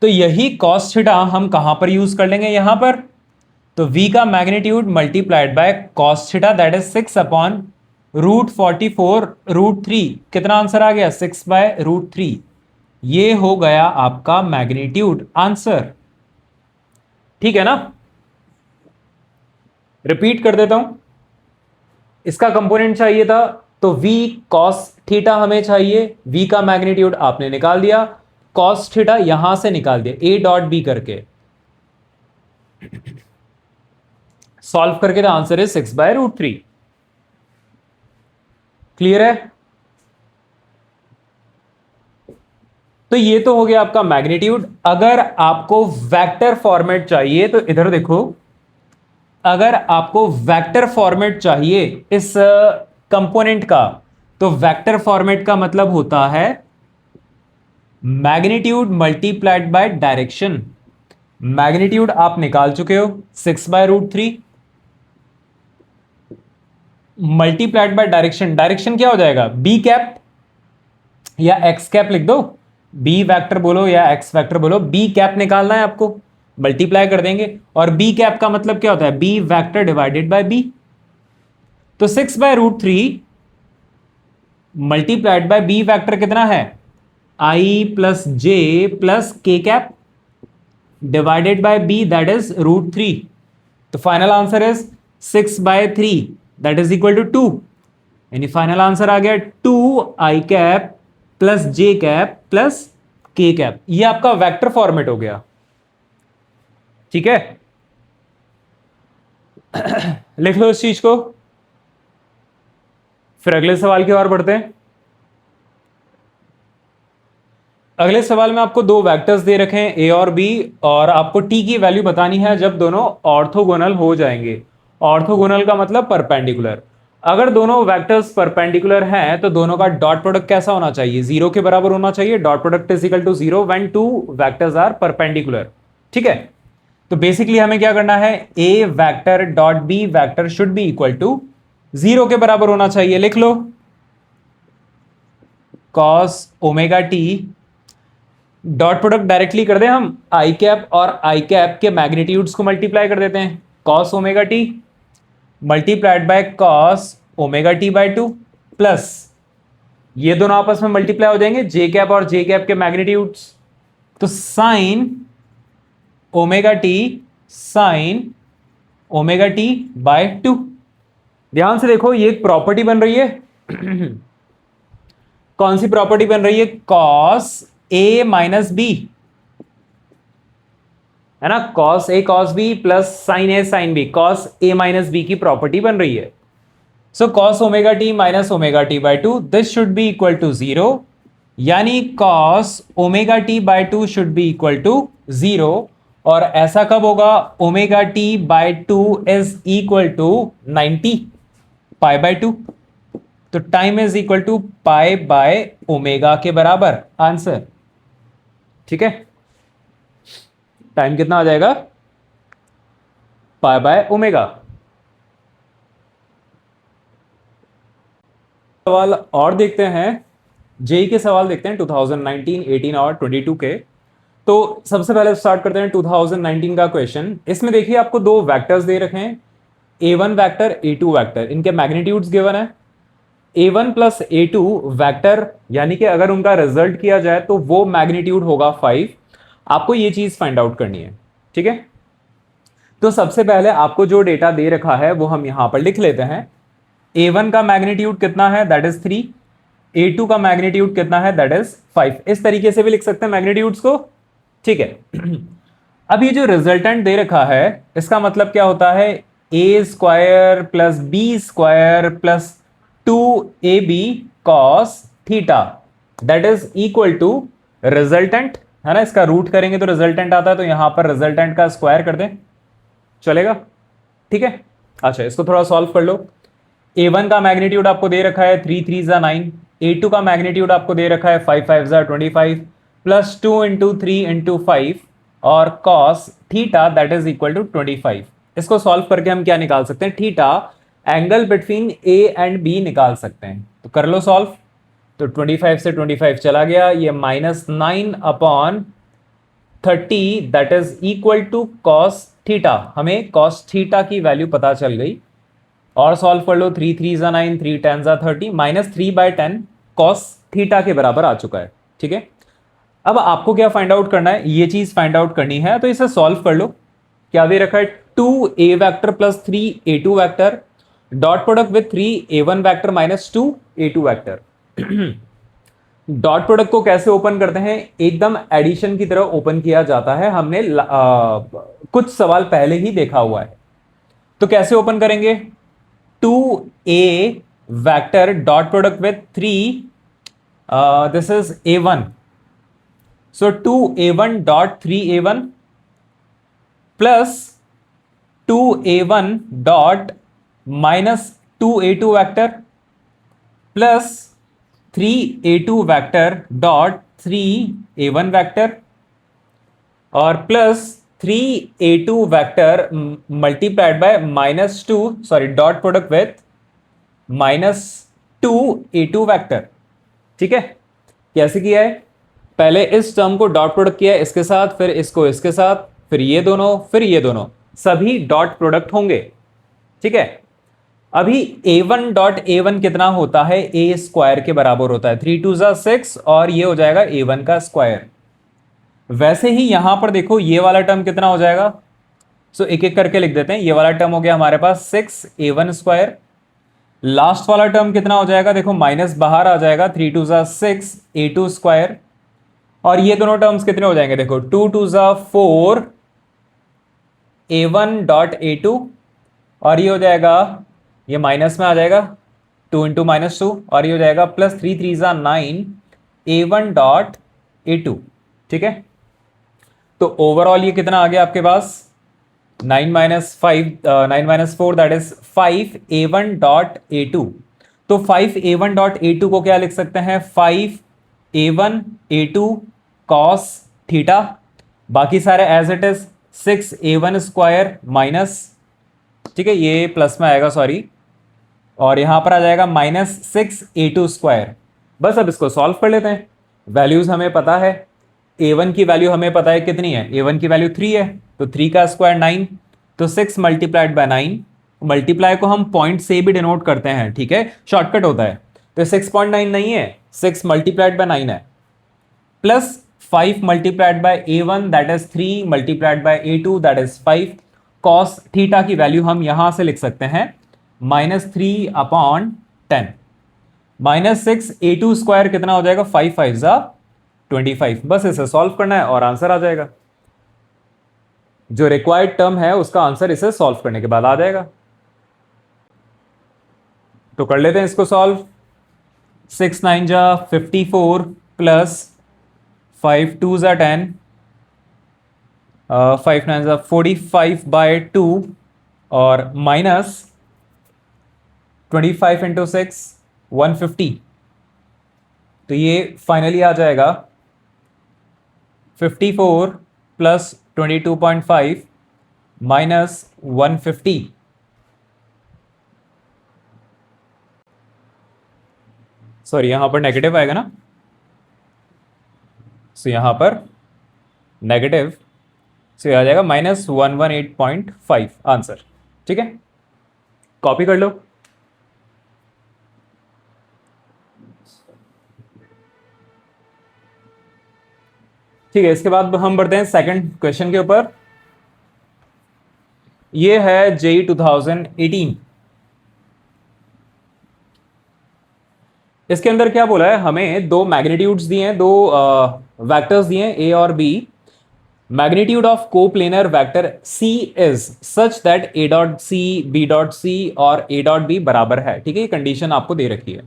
तो यही कॉस थीटा हम कहां पर यूज कर लेंगे, यहां पर तो v का magnitude multiplied by cos theta that is 6 upon √44 √3। कितना आंसर आ गया? 6/√3। ये हो गया आपका मैग्नीट्यूड आंसर। ठीक है ना? रिपीट कर देता हूं। इसका कंपोनेंट चाहिए था तो v cos थीटा हमें चाहिए। v का मैग्नीट्यूड आपने निकाल दिया, cos थीटा यहां से निकाल दिया a डॉट b करके। सॉल्व करके द आंसर इज 6/√3। क्लियर है? तो ये तो हो गया आपका मैग्नीट्यूड। अगर आपको वेक्टर फॉर्मेट चाहिए तो इधर देखो, अगर आपको वेक्टर फॉर्मेट चाहिए इस कंपोनेंट का, तो वेक्टर फॉर्मेट का मतलब होता है magnitude multiplied by direction. Magnitude आप निकाल चुके हो 6/√3 मल्टीप्लाइड बाय डायरेक्शन। डायरेक्शन क्या हो जाएगा? बी कैप या एक्स कैप लिख दो, बी वेक्टर बोलो या एक्स वेक्टर बोलो, बी कैप निकालना है आपको, मल्टीप्लाई कर देंगे। और बी कैप का मतलब क्या होता है? B vector divided by B. तो 6/√3 मल्टीप्लाइड बाय बी वेक्टर कितना है? I plus J plus K cap divided by B that is √3। तो final answer is 6/3 that is equal to 2। यानी फाइनल आंसर आ गया 2i cap plus J cap plus K cap. ये आपका vector format हो गया। ठीक है? लिख लो इस चीज को, फिर अगले सवाल की ओर बढ़ते हैं। अगले सवाल में आपको दो वेक्टर्स दे रखे हैं a और b, और आपको t की वैल्यू बतानी है जब दोनों ऑर्थोगोनल हो जाएंगे। ऑर्थोगोनल का मतलब परपेंडिकुलर। अगर दोनों वेक्टर्स परपेंडिकुलर हैं तो दोनों का डॉट प्रोडक्ट कैसा होना चाहिए? 0 के बराबर होना चाहिए। Dot product is equal to 0 when two vectors are perpendicular. ठीक है? तो बेसिकली हमें क्या करना है? a vector dot b vector should be equal to 0 के बराबर होना चाहिए। लिख लो cos omega T, dot product directly कर दें हम, आई कैप और आई कैप के मैग्नीट्यूड्स को मल्टीप्लाई कर देते हैं। cos omega T multiplied by cos omega T by 2 plus ये दोनों आपस में मल्टीप्लाई हो जाएंगे जे कैप और जे कैप के मैग्नीट्यूड्स। तो साइन ओमेगा टी बाय 2। ध्यान से देखो, ये एक प्रॉपर्टी बन रही है। कौन सी प्रॉपर्टी बन रही है? cos a माइनस बी, है ना? cos a cos b plus sine a sine b, cos a minus b की प्रॉपर्टी बन रही है। So cos omega T minus omega T by 2 this should be equal to 0, यानी cos omega T by 2 should be equal to 0। और ऐसा कब होगा? Omega T by 2 is equal to 90 pi by 2। तो time is equal to pi by omega के बराबर answer. ठीक है? टाइम कितना आ जाएगा? पाई बाय ओमेगा। सवाल और देखते हैं, जेई के सवाल देखते हैं 2019, 18 और 22 के। तो सबसे पहले स्टार्ट करते हैं 2019 का क्वेश्चन। इसमें देखिए आपको दो वेक्टर्स दे रखे हैं, a1 वेक्टर a2 वेक्टर, इनके मैग्नीट्यूड्स गिवन है। a1 प्लस a2 वेक्टर, यानी कि अगर उनका रिजल्ट किया जाए तो वो मैग्नीट्यूड होगा 5। आपको ये चीज फाइंड आउट करनी है। ठीक है? तो सबसे पहले आपको जो डेटा दे रखा है वो हम यहां पर लिख लेते हैं। a1 का मैग्नीट्यूड कितना है? That is 3। a2 का मैग्नीट्यूड कितना है? That is 5। इस तरीके से भी लिख सकते हैं मैग्नीट्यूड्स को। ठीक है? अब ये जो रिजल्टेंट दे रखा है इसका मतलब क्या होता है? a square plus B square plus 2ab cos theta that is equal to resultant, है ना? इसका रूट करेंगे तो रिजल्टेंट आता है, तो यहां पर रिजल्टेंट का स्क्वायर कर दें, चलेगा? ठीक है? अच्छा, इसको थोड़ा सॉल्व कर लो। a1 का मैग्नीट्यूड आपको दे रखा है 3 3 जा 9, a2 का मैग्नीट्यूड आपको दे रखा है 5 5 जा 25 प्लस 2 इंटू 3 इंटू 5 और cos theta that is equal to 25। इसको सॉल्व करके हम क्या निकाल सकते हैं? Theta angle between a and b निकाल सकते हैं। तो कर लो सॉल्व। तो 25 से 25 चला गया, ये -9 upon 30 that is equal to cos theta. हमें कॉस थीटा की वैल्यू पता चल गई और सॉल्व कर लो। 3 3 जा 9, 3 10 जा 30, -3/10 कॉस थीटा के बराबर आ चुका है। ठीक है, अब आपको क्या फाइंड आउट करना है, ये चीज फाइंड आउट करनी है, तो इसे सॉल्व कर लो। क्या दे रखा है, 2a vector plus 3a2 vector dot product with 3a1 vector minus 2a2 vector. Dot product को कैसे ओपन करते हैं, एकदम एडिशन की तरह ओपन किया जाता है। हमने कुछ सवाल पहले ही देखा हुआ है। तो कैसे ओपन करेंगे, 2a vector dot product with 3 this is a1, so 2a1 dot 3a1 plus 2a1 dot minus 2a2 vector plus 3a2 vector dot 3a1 vector और plus 3a2 vector multiplied by -2 dot product with -2a2 vector। ठीक है, कैसे किया है, पहले इस term co dot product किया इसके साथ, फिर इसको इसके साथ, फिर ये दोनों, फिर ये दोनों, सभी डॉट प्रोडक्ट होंगे। ठीक है, अभी a1 डॉट a1 कितना होता है, a स्क्वायर के बराबर होता है, 3 2 जा 6 और ये हो जाएगा a1 का स्क्वायर। वैसे ही यहां पर देखो ये वाला टर्म कितना हो जाएगा, सो एक एक करके लिख देते हैं। ये वाला टर्म हो गया हमारे पास 6a1 स्क्वायर, लास्ट वाला टर्म कितना हो जाएगा, देखो माइनस बाहर आ जाएगा, 3 2 जा 6a2 स्क्वायर, और ये दोनों टर्म्स कितने हो जाएंगे, देखो 2 2 जा 4 a1 डॉट a2 और ये हो जाएगा, ये माइनस में आ जाएगा 2 इंटू -2 और ये हो जाएगा प्लस 3 3 जा 9 a1 डॉट a2। ठीक है, तो ओवरऑल ये कितना आ गया आपके पास, 9 4 that is 5 a1 dot a2। तो 5 a1 डॉट a2 को क्या लिख सकते हैं, 5 a1 a2 cos थीटा, बाकी सारे as it is 6 a1 square minus, ठीक है ये प्लस में आएगा सॉरी, और यहां पर आ जाएगा -6 a2 स्क्वायर। बस अब इसको सॉल्व कर लेते हैं। वैल्यूज हमें पता है, a1 की वैल्यू हमें पता है कितनी है, a1 की वैल्यू 3 है, तो 3 का स्क्वायर 9, तो 6 मल्टीप्लाइड बाय 9, मल्टीप्लाई को हम पॉइंट से भी डिनोट करते हैं। ठीक है, शॉर्टकट होता है, तो 6.9 नहीं है, 6 मल्टीप्लाइड बाय 9 है, plus 5 multiplied by a1 that is 3 multiplied bye a2 that is 5। Cos theta की वैल्यू हम यहां से लिख सकते हैं -3/10, -6 a2 स्क्वायर कितना हो जाएगा, 5 5 जा 25। बस इसे सॉल्व करना है और आंसर आ जाएगा। जो रिक्वायर्ड टर्म है उसका आंसर इसे सॉल्व करने के बाद आ जाएगा। तो कर लेते हैं इसको सॉल्व। 6 9 जा 54 प्लस 5 2 जा 10, 5 9 जा 45/2 और माइनस 25 इंटू 6 150। तो ये फाइनली आ जाएगा 54 प्लस 22.5 माइनस 150। सॉरी यहां पर नेगेटिव आएगा ना, सो यहां पर नेगेटिव, सो आ जाएगा -118.5 आंसर। ठीक है, कॉपी कर लो। ठीक है, इसके बाद हम बढ़ते हैं सेकंड क्वेश्चन के ऊपर। ये है जेई 2018। इसके अंदर क्या बोला है, हमें दो मैग्नीट्यूड्स दिए हैं, दो वेक्टर्स दिए हैं ए और B. Magnitude of coplanar vector C is such that A dot C B dot C और ए डॉट बी बराबर है। ठीक है, ये कंडीशन आपको दे रखी है।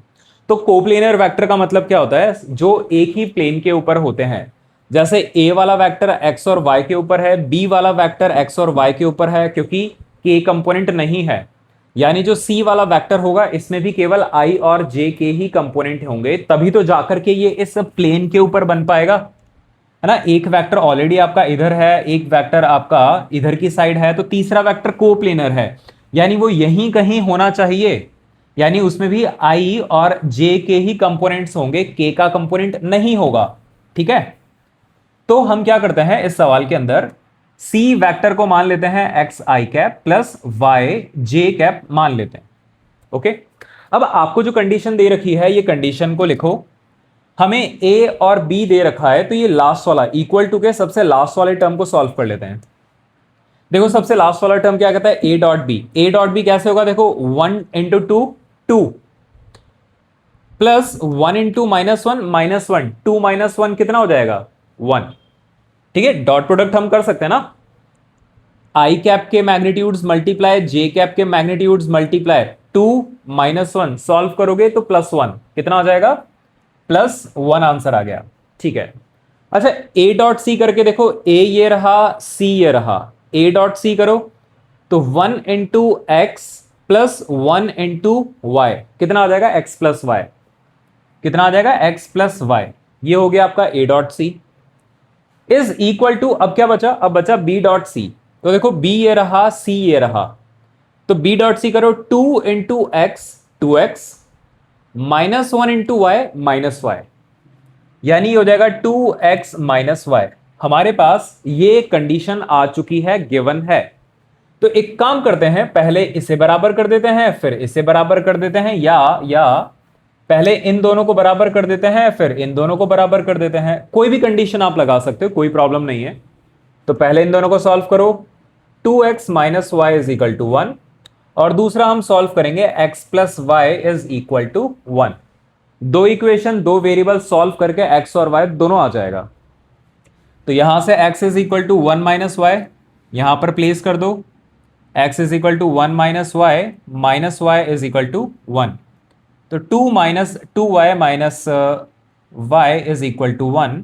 तो कोप्लेनर वेक्टर का मतलब क्या होता है, जो एक ही प्लेन के ऊपर होते हैं। जैसे ए वाला वेक्टर एक्स और वाई के ऊपर है, बी वाला वेक्टर एक्स और वाई के ऊपर है, क्योंकि के कंपोनेंट नहीं है। यानी जो सी वाला वेक्टर होगा इसमें भी केवल आई और जे के ही कंपोनेंट होंगे, तभी तो जाकर के ये इस प्लेन के ऊपर बन पाएगा, है ना। एक वेक्टर ऑलरेडी आपका इधर है, एक वेक्टर आपका इधर की साइड है, तो तीसरा वेक्टर कोप्लेनर है, यानी वो यहीं कहीं होना चाहिए। यानी उसमें भी आई और जे के ही कंपोनेंट्स होंगे, के का कंपोनेंट नहीं होगा। ठीक है, तो हम क्या करते हैं इस सवाल के अंदर, सी वेक्टर को मान लेते हैं x I cap plus Y J cap मान लेते हैं। ओके, अब आपको जो कंडीशन दे रखी है ये कंडीशन को लिखो। हमें ए और बी दे रखा है, तो ये लास्ट वाला इक्वल टू के सबसे लास्ट वाले टर्म को सॉल्व कर लेते हैं। देखो सबसे लास्ट वाला टर्म क्या कहता है, A dot B. A dot B कैसे होगा, देखो 1 × 2 2 प्लस 1 × -1 2 - 1 कितना हो जाएगा 1। ठीक है, डॉट प्रोडक्ट हम कर सकते हैं ना, आई कैप के मैग्नीट्यूड्स मल्टीप्लाई जे कैप के मैग्नीट्यूड्स मल्टीप्लाई 2 - 1 सॉल्व करोगे तो +1 कितना आ जाएगा +1 आंसर आ गया। ठीक है, अच्छा ए डॉट सी करके देखो, ए ये रहा सी ये रहा, ए डॉट सी करो तो 1 × x प्लस 1 × y कितना आ जाएगा x प्लस वाई, कितना आ जाएगा x प्लस वाई। ये हो गया आपका a dot C is equal to, अब क्या बचा, अब बचा b डॉट सी। तो देखो b ये रहा c ये रहा, तो b डॉट सी करो 2 × x 2x -1 × y -y, यानी ये हो जाएगा 2x -y। हमारे पास ये कंडीशन आ चुकी है, गिवन है। तो एक काम करते हैं, पहले इसे बराबर कर देते हैं फिर इसे बराबर कर देते हैं, या पहले इन दोनों को बराबर कर देते हैं फिर इन दोनों को बराबर कर देते हैं। कोई भी कंडीशन आप लगा सकते हो, कोई प्रॉब्लम नहीं है। तो पहले इन दोनों को सॉल्व करो, 2x - y = 1 और दूसरा हम सॉल्व करेंगे x + y = 1। दो इक्वेशन दो वेरिएबल सॉल्व करके x और y दोनों आ जाएगा। तो यहां से x = 1 - y यहां पर प्लेस कर दो, x = 1 - y -y = 1, तो 2 - 2y - y = 1,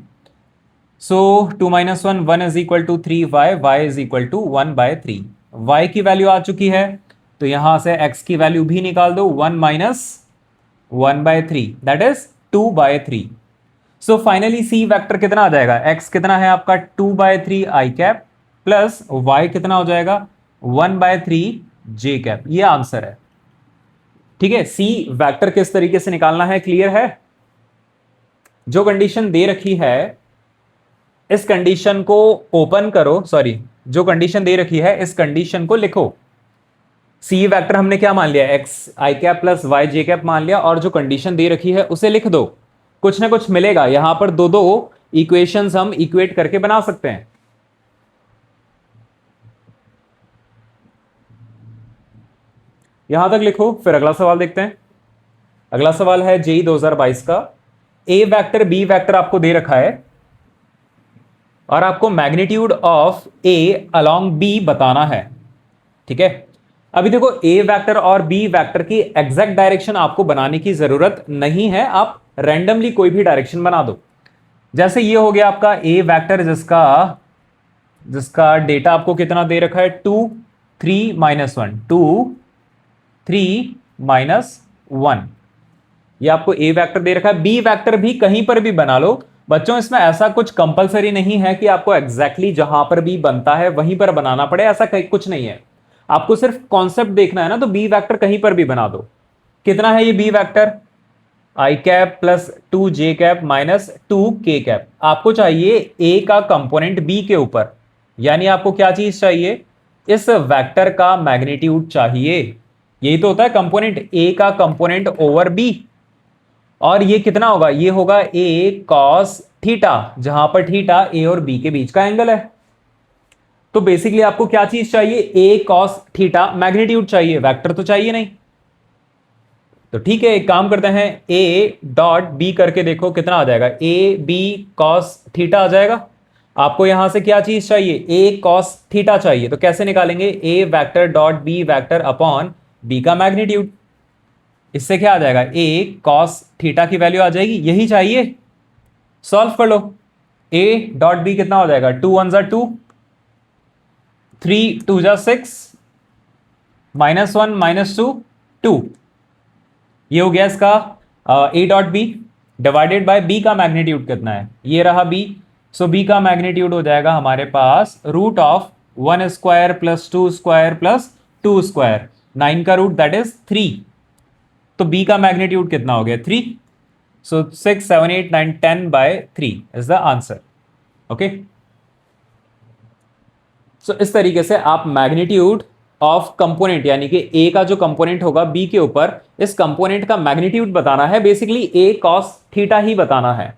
सो 2 - 1 1 = 3y y = 1/3। y की वैल्यू आ चुकी है, तो यहां से x की वैल्यू भी निकाल दो, 1 - 1/3 that is 2/3। So finally C vector कितना आ जाएगा, x कितना है आपका 2/3 आई कैप प्लस y कितना हो जाएगा 1/3 जे कैप। ये आंसर है। ठीक है, सी वेक्टर किस तरीके से निकालना है क्लियर है। जो कंडीशन दे रखी है इस कंडीशन को ओपन करो, सॉरी जो कंडीशन दे रखी है इस कंडीशन को लिखो। सी वेक्टर हमने क्या मान लिया, x I cap plus Y J cap मान लिया, और जो कंडीशन दे रखी है उसे लिख दो, कुछ ना कुछ मिलेगा। यहां पर दो दो इक्वेशंस हम इक्वेट करके बना सकते हैं। यहां तक लिखो, फिर अगला सवाल देखते हैं। अगला सवाल है जेई 2022 का। ए वेक्टर बी वेक्टर आपको दे रखा है और आपको magnitude of A along B बताना है। ठीक है, अभी देखो ए वेक्टर और बी वेक्टर की एग्जैक्ट डायरेक्शन आपको बनाने की जरूरत नहीं है, आप रैंडमली कोई भी डायरेक्शन बना दो। जैसे ये हो गया आपका ए वेक्टर जिसका डेटा आपको कितना दे रखा है 2 3 -1 2 3 -1, ये आपको ए वेक्टर दे रखा है। बी वेक्टर भी कहीं पर भी बना लो बच्चों, इसमें ऐसा कुछ कंपलसरी नहीं है कि आपको एग्जैक्टली जहां पर भी बनता है वहीं पर बनाना पड़े, ऐसा कुछ नहीं है। आपको सिर्फ कॉन्सेप्ट देखना है ना, तो बी वेक्टर कहीं पर भी बना दो। कितना है ये बी वेक्टर, आई कैप प्लस 2 जे कैप माइनस 2 के कैप। आपको चाहिए ए का कंपोनेंट बी के ऊपर, यानी आपको क्या चीज चाहिए, इस वेक्टर का मैग्नीट्यूड चाहिए। यही तो होता है कंपोनेंट, ए का कंपोनेंट ओवर बी। और ये कितना होगा, ये होगा ए कॉस थीटा, जहां पर थीटा ए और बी के बीच का एंगल है। तो बेसिकली आपको क्या चीज चाहिए, ए कॉस थीटा मैग्नीट्यूड चाहिए, वेक्टर तो चाहिए नहीं। तो ठीक है, एक काम करते हैं, ए डॉट बी करके देखो कितना आ जाएगा, ए बी कॉस थीटा आ जाएगा। आपको यहां से क्या चीज चाहिए, ए कॉस थीटा चाहिए। तो कैसे निकालेंगे, A vector dot B vector upon B का मैग्नीट्यूड। इससे क्या आ जाएगा, ए कॉस थीटा की वैल्यू आ जाएगी, यही चाहिए। सॉल्व कर लो, ए डॉट बी कितना हो जाएगा, 2 1 = 2 3 2 = 6 -1 -2 2। ये हो गया इसका A dot B divided by B का मैग्नीट्यूड कितना है, ये रहा बी। सो बी का मैग्नीट्यूड हो जाएगा हमारे पास √1² + 2² + 2², 9 का रूट दैट इज 3। तो बी का मैग्नीट्यूड कितना हो गया 3। सो 6 7 8 9 10/3 इज द आंसर। ओके। सो इस तरीके से आप मैग्नीट्यूड ऑफ कंपोनेंट यानी कि ए का जो कंपोनेंट होगा बी के ऊपर, इस कंपोनेंट का मैग्नीट्यूड बताना है, बेसिकली ए कॉस थीटा ही बताना है,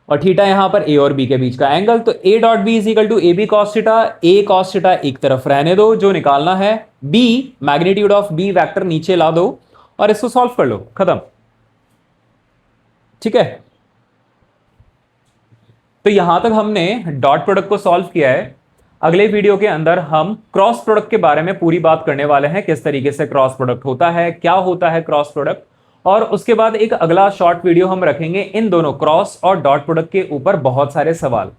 और थीटा यहां पर ए और बी के बीच का एंगल। तो A dot B is equal to A B cos theta. A cos theta एक तरफ रहने दो, जो निकालना है B, magnitude of B vector नीचे ला दो और इसको सॉल्व कर लो, खत्म। ठीक है, तो यहां तक हमने डॉट प्रोडक्ट को सॉल्व किया है। अगले वीडियो के अंदर हम क्रॉस प्रोडक्ट के बारे में पूरी बात करने वाले हैं, किस तरीके से क्रॉस प्रोडक्ट होता है, क्या होता है क्रॉस प्रोडक्ट, और उसके बाद एक अगला शॉर्ट वीडियो हम रखेंगे इन दोनों क्रॉस और डॉट प्रोडक्ट के ऊपर बहुत सारे सवाल।